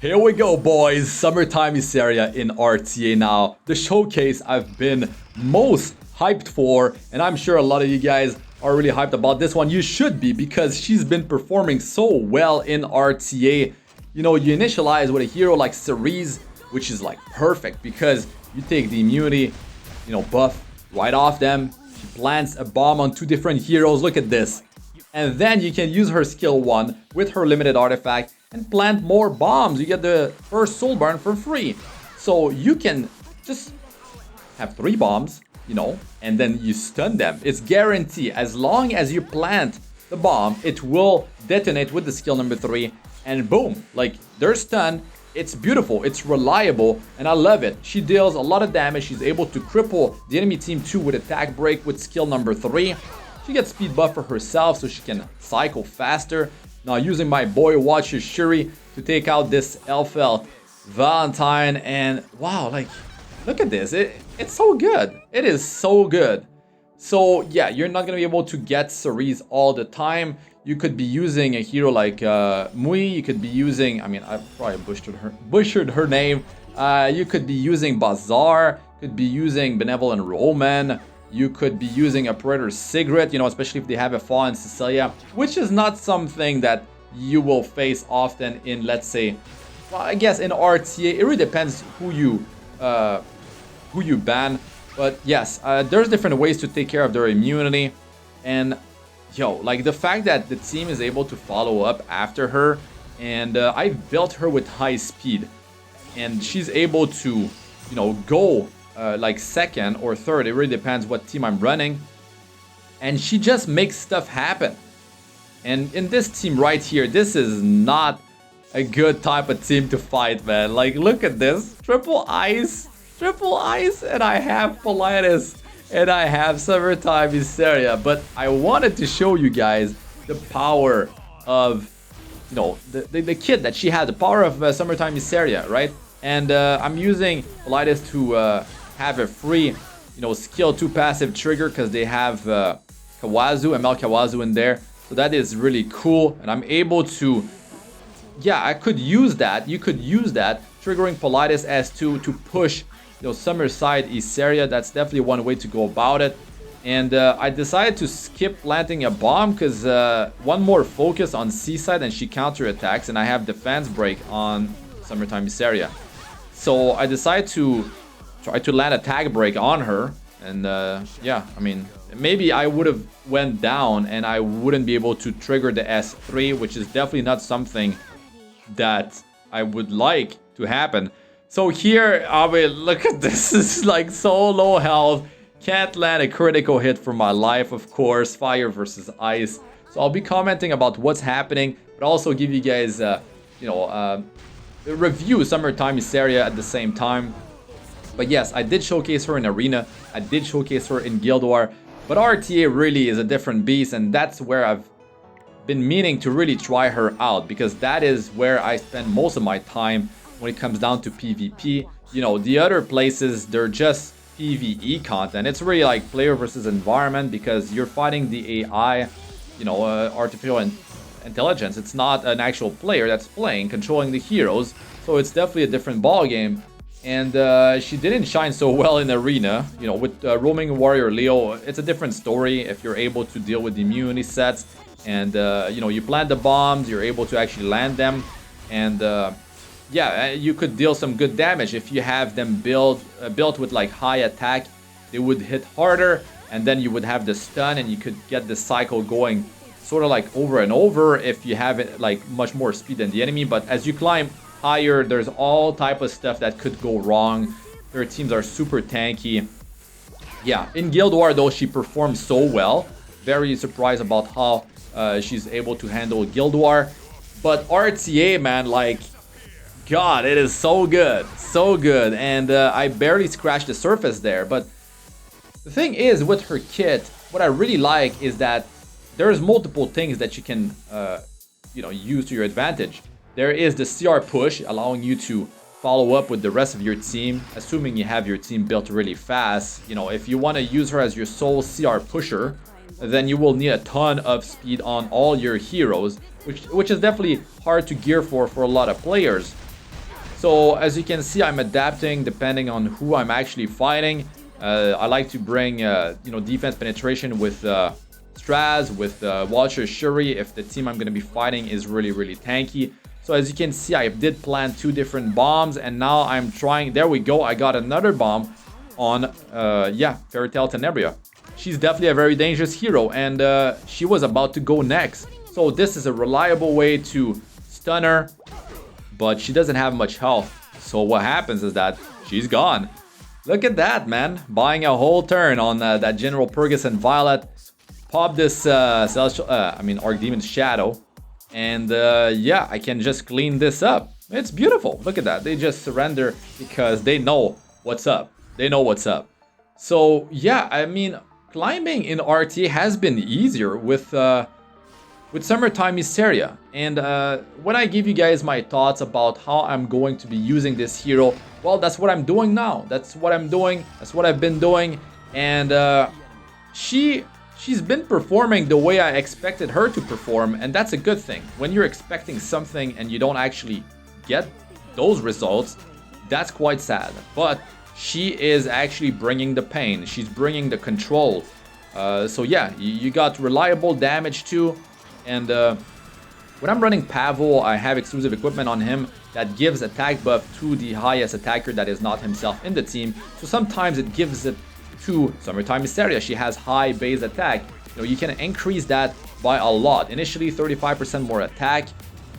Here we go, boys. Summertime Iseria in RTA now. The showcase I've been most hyped for, and I'm sure a lot of you guys are really hyped about this one. You should be, because she's been performing so well in RTA. You know, you initialize with a hero like Cerise, which is like perfect because you take the immunity, buff right off them. She plants a bomb on 2 different heroes. Look at this. And then you can use her skill 1 with her limited artifact and plant more bombs. You get the first soul burn for free. So you can just have 3 bombs, and then you stun them. It's guaranteed. As long as you plant the bomb, it will detonate with the skill number 3. And boom, like they're stunned. It's beautiful, it's reliable, and I love it. She deals a lot of damage. She's able to cripple the enemy team too with attack break with skill number 3. She gets speed buff for herself so she can cycle faster. Now using my boy Watcher Shuri to take out this Elfel Valentine, and wow, like look at this. It's so good. It is so good. So yeah, you're not gonna be able to get Cerise all the time. You could be using a hero like Mui. You could be using, I probably butchered her name. You could be using Bazaar. Could be using Benevolent Roman. You could be using Operator Sigrid, especially if they have a Fallen Cecilia, which is not something that you will face often in, let's say, well, I guess in RTA. It really depends who you ban. But yes, there's different ways to take care of their immunity. And like the fact that the team is able to follow up after her, and I built her with high speed, and she's able to, go like second or third. It really depends what team I'm running, and she just makes stuff happen. And in this team right here, this is not a good type of team to fight, man. Like look at this, triple ice, and I have Politis. And I have Summertime Iseria, but I wanted to show you guys the power of, the kit that she had, the power of Summertime Iseria, right? And I'm using Politis to have a free, skill 2 passive trigger because they have Kawazu, ML Kawazu in there. So that is really cool, and I'm able to, I could use that. You could use that, triggering Politis S2 to push Summerside Iseria. That's definitely one way to go about it. And I decided to skip planting a bomb because one more focus on Seaside and she counterattacks, and I have defense break on Summertime Iseria. So I decided to try to land attack break on her, and maybe I would have went down and I wouldn't be able to trigger the S3, which is definitely not something that I would like to happen. So here, look at this. This is like so low health. Can't land a critical hit for my life, of course. Fire versus ice. So I'll be commenting about what's happening, but also give you guys, review Summertime Iseria at the same time. But yes, I did showcase her in Arena. I did showcase her in Guild War. But RTA really is a different beast, and that's where I've been meaning to really try her out, because that is where I spend most of my time when it comes down to PvP. The other places, they're just PvE content. It's really like player versus environment, because you're fighting the AI, artificial intelligence. It's not an actual player that's playing, controlling the heroes. So it's definitely a different ball game. And she didn't shine so well in Arena. With Roaming Warrior Leo, it's a different story if you're able to deal with the immunity sets. And, you plant the bombs, you're able to actually land them. And, you could deal some good damage if you have them built with like high attack. They would hit harder, and then you would have the stun, and you could get the cycle going sort of like over and over if you have it like much more speed than the enemy. But as you climb higher, there's all type of stuff that could go wrong. Their teams are super tanky. Yeah, in Guild War though, she performed so well. Very surprised about how she's able to handle Guild War. But RTA, man, like, God, it is so good, and I barely scratched the surface there. But the thing is, with her kit, what I really like is that there's multiple things that you can, use to your advantage. There is the CR push, allowing you to follow up with the rest of your team, assuming you have your team built really fast. If you want to use her as your sole CR pusher, then you will need a ton of speed on all your heroes, which is definitely hard to gear for a lot of players. So as you can see, I'm adapting depending on who I'm actually fighting. I like to bring defense penetration with Straz, with Watcher Shuri if the team I'm going to be fighting is really tanky. So as you can see, I did plant 2 different bombs, and now I'm trying. There we go. I got another bomb on Fairy Tail Tenebria. She's definitely a very dangerous hero, and she was about to go next. So this is a reliable way to stun her, but she doesn't have much health. So what happens is that she's gone. Look at that, man. Buying a whole turn on that General Purgus and Violet. Pop this Archdemon's Shadow. And yeah, I can just clean this up. It's beautiful. Look at that. They just surrender because they know what's up. They know what's up. So yeah, I mean, climbing in RTA has been easier with Summertime Iseria. And when I give you guys my thoughts about how I'm going to be using this hero, well, that's what I'm doing now. That's what I'm doing. That's what I've been doing. And she's been performing the way I expected her to perform, and that's a good thing. When you're expecting something and you don't actually get those results, that's quite sad. But she is actually bringing the pain. She's bringing the control. So yeah, you got reliable damage too. And when I'm running Pavo, I have exclusive equipment on him that gives attack buff to the highest attacker that is not himself in the team. So sometimes it gives it to Summertime Iseria. She has high base attack. You can increase that by a lot. Initially 35% more attack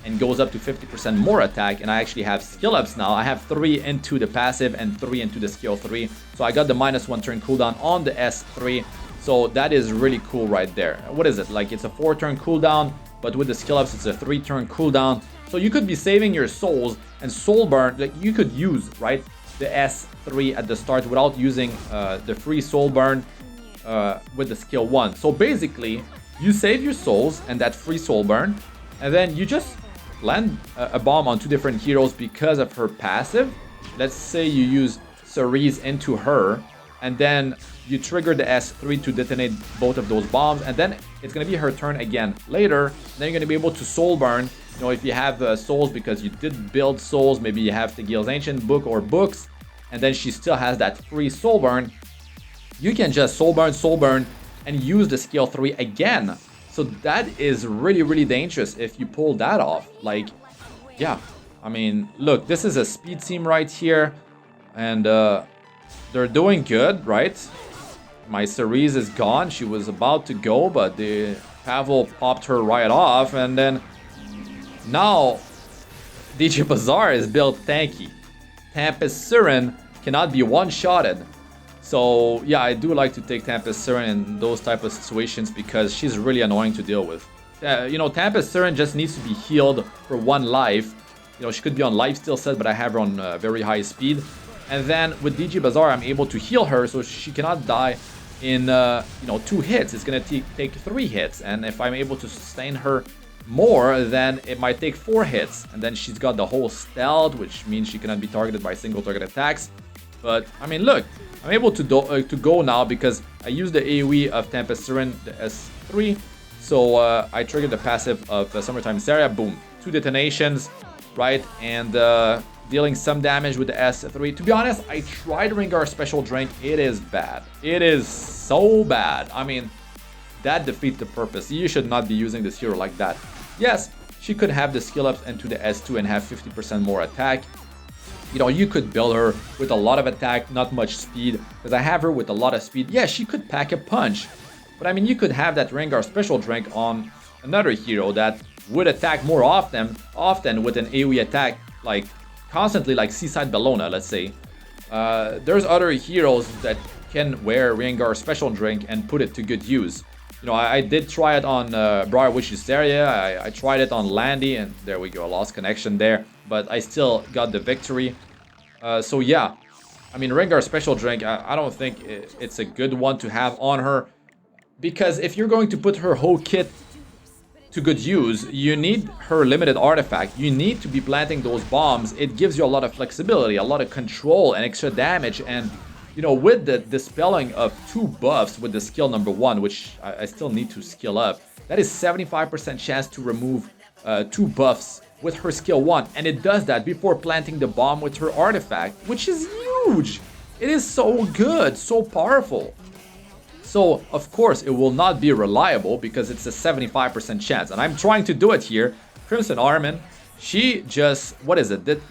and goes up to 50% more attack. And I actually have skill ups now. I have 3 into the passive and 3 into the skill 3. So I got the -1 turn cooldown on the S3. So that is really cool right there. What is it? Like, it's a 4 turn cooldown, but with the skill ups it's a 3 turn cooldown. So you could be saving your souls and soul burn. Like, you could use, right, the S3 at the start without using the free soul burn with the skill 1. So basically, you save your souls and that free soul burn, and then you just land a bomb on 2 different heroes because of her passive. Let's say you use Cerise into her, and then you trigger the S3 to detonate both of those bombs, and then it's going to be her turn again later. Then you're going to be able to soul burn. If you have souls because you did build souls, maybe you have Tegil's Ancient Book or books, and then she still has that free soul burn, you can just soul burn, and use the skill 3 again. So that is really dangerous if you pull that off. Like, yeah, I mean, look, this is a speed team right here, and they're doing good, right? My Cerise is gone. She was about to go, but the Pavel popped her right off, and then now DJ Bazaar is built tanky. Tempest Siren cannot be one-shotted. So yeah, I do like to take Tempest Siren in those type of situations because she's really annoying to deal with. Tempest Siren just needs to be healed for 1 life. She could be on lifesteal set, but I have her on very high speed. And then with DJ Bazaar, I'm able to heal her so she cannot die in 2 hits. It's gonna take 3 hits, and if I'm able to sustain her more, then it might take 4 hits, and then she's got the whole stealth, which means she cannot be targeted by single target attacks. But I mean, look, I'm able to go now because I used the AoE of Tempest Siren, the S3. So I triggered the passive of Summertime Iseria. Boom, 2 detonations, right? And dealing some damage with the S3. To be honest, I tried Rengar Special Drink. It is bad. It is so bad. I mean, that defeats the purpose. You should not be using this hero like that. Yes, she could have the skill ups into the S2 and have 50% more attack. You could build her with a lot of attack, not much speed, because I have her with a lot of speed. Yeah, she could pack a punch. But I mean, you could have that Rengar Special Drink on another hero that would attack more often with an AoE attack, like constantly, like Seaside Bellona, let's say. There's other heroes that can wear Rengar Special Drink and put it to good use. I did try it on Briar Witch Iseria. I tried it on Landy, and there we go, lost connection there. But I still got the victory. So yeah, I mean, Rengar Special Drink, I don't think it's a good one to have on her. Because if you're going to put her whole kit to good use, you need her limited artifact. You need to be planting those bombs. It gives you a lot of flexibility, a lot of control, and extra damage. And with the dispelling of 2 buffs with the skill number 1, which I still need to skill up, that is 75% chance to remove 2 buffs with her skill 1, and it does that before planting the bomb with her artifact, which is huge. It is so good, so powerful. So, of course, it will not be reliable because it's a 75% chance, and I'm trying to do it here. Crimson Armin, she just, what is it? Did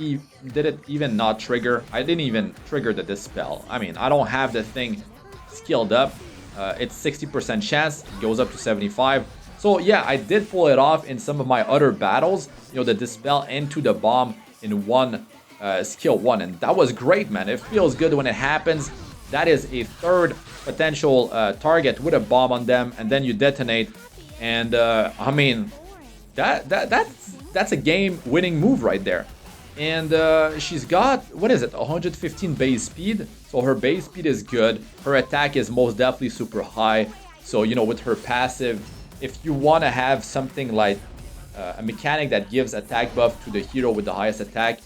it even not trigger? I didn't even trigger the Dispel. I mean, I don't have the thing skilled up. It's 60% chance, it goes up to 75. So yeah, I did pull it off in some of my other battles. You know, the Dispel into the bomb in one skill 1, and that was great, man. It feels good when it happens. That is a third potential target with a bomb on them, and then you detonate. And I mean, that's a game-winning move right there. And she's got, what is it, 115 base speed. So her base speed is good. Her attack is most definitely super high. So, you know, with her passive, if you want to have something like a mechanic that gives attack buff to the hero with the highest attack,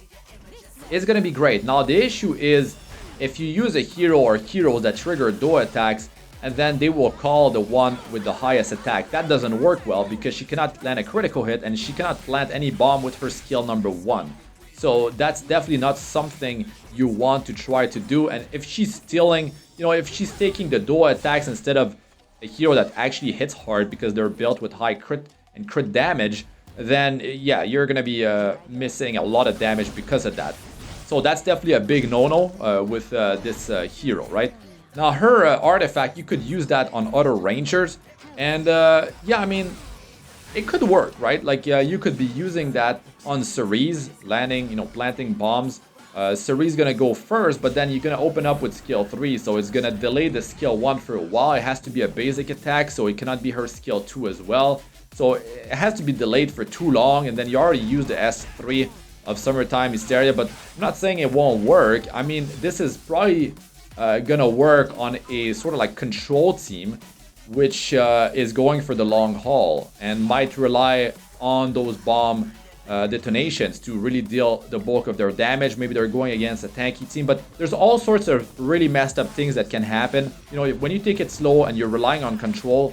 it's going to be great. Now, the issue is if you use a hero or heroes that trigger duo attacks, and then they will call the one with the highest attack. That doesn't work well because she cannot land a critical hit and she cannot plant any bomb with her skill number 1. So that's definitely not something you want to try to do. And if she's stealing, you know, if she's taking the duo attacks instead of a hero that actually hits hard because they're built with high crit and crit damage, then yeah, you're gonna be missing a lot of damage because of that. So that's definitely a big no-no with this hero, right? Now her artifact, you could use that on other rangers, and yeah, I mean, it could work, right? Like you could be using that on Cerise, landing, you know, planting bombs. Cerise gonna go first, but then you're gonna open up with skill 3, so it's gonna delay the skill 1 for a while. It has to be a basic attack, so it cannot be her skill 2 as well. So it has to be delayed for too long, and then you already used the S3 of Summertime Iseria, but I'm not saying it won't work. I mean, this is probably gonna work on a sort of like control team, which is going for the long haul and might rely on those bomb detonations to really deal the bulk of their damage. Maybe they're going against a tanky team, but there's all sorts of really messed up things that can happen. You know, when you take it slow and you're relying on control,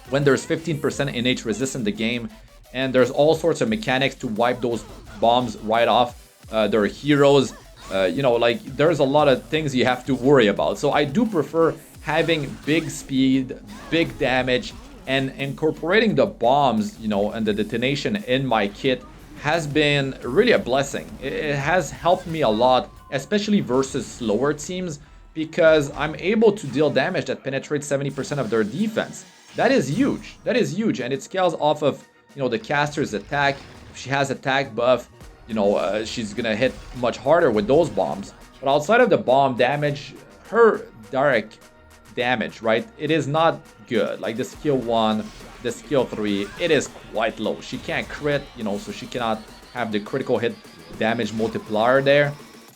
when there's 15% innate resist in the game, and there's all sorts of mechanics to wipe those bombs right off their heroes, you know, like there's a lot of things you have to worry about. So I do prefer having big speed, big damage, and incorporating the bombs, you know, and the detonation in my kit has been really a blessing. It has helped me a lot, especially versus slower teams, because I'm able to deal damage that penetrates 70% of their defense. That is huge. That is huge, and it scales off of, you know, the caster's attack. If she has attack buff, you know, she's gonna hit much harder with those bombs. But outside of the bomb damage, her direct damage, right, it is not good. Like the skill 1, the skill 3, it is quite low. She can't crit, you know, so she cannot have the critical hit damage multiplier there.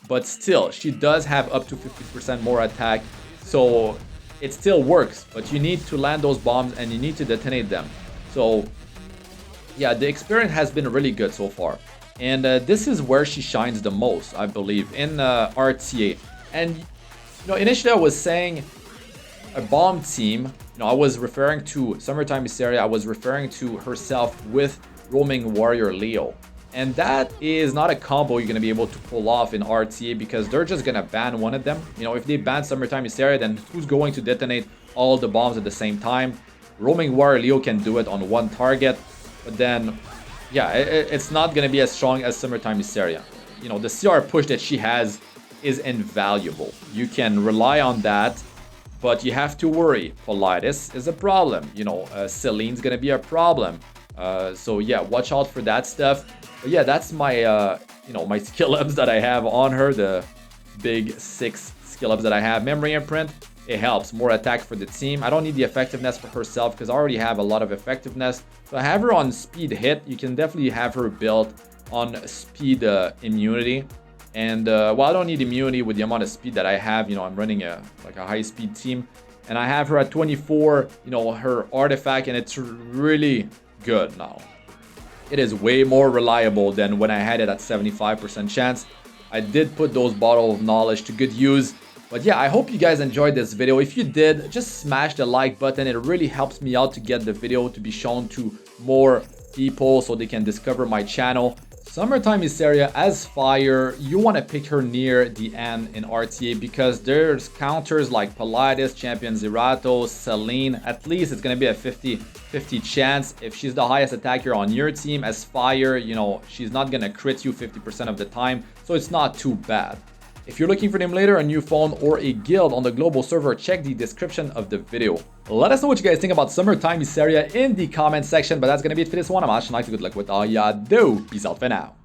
But still, she does have up to 50% more attack, so it still works. But you need to land those bombs and you need to detonate them. So yeah, the experience has been really good so far. And this is where she shines the most, I believe, in RTA. And, you know, initially I was saying a bomb team. You know, I was referring to Summertime Iseria. I was referring to herself with Roaming Warrior Leo. And that is not a combo you're going to be able to pull off in RTA because they're just going to ban one of them. You know, if they ban Summertime Iseria, then who's going to detonate all the bombs at the same time? Roaming Warrior Leo can do it on one target. But then, yeah, it's not going to be as strong as Summertime Iseria. You know, the CR push that she has is invaluable. You can rely on that, but you have to worry. Politis is a problem. You know, Celine's going to be a problem. So yeah, watch out for that stuff. But yeah, that's my, you know, my skill ups that I have on her. The big 6 skill ups that I have. Memory Imprint, it helps. More attack for the team. I don't need the effectiveness for herself because I already have a lot of effectiveness. So I have her on speed hit. You can definitely have her built on speed immunity. And well, I don't need immunity with the amount of speed that I have. You know, I'm running like a high speed team. And I have her at 24, you know, her artifact, and it's really good now. It is way more reliable than when I had it at 75% chance. I did put those bottle of knowledge to good use. But yeah, I hope you guys enjoyed this video. If you did, just smash the like button. It really helps me out to get the video to be shown to more people so they can discover my channel. Summertime Iseria as fire, you want to pick her near the end in RTA because there's counters like Pilatus, Champion Zerato, Celine. At least it's going to be a 50-50 chance. If she's the highest attacker on your team as fire, you know, she's not going to crit you 50% of the time, so it's not too bad. If you're looking for them later, a new phone, or a guild on the global server, check the description of the video. Let us know what you guys think about Summertime Iseria in the comment section, but that's going to be it for this one. I'm Astranox. Good luck with all ya do. Peace out for now.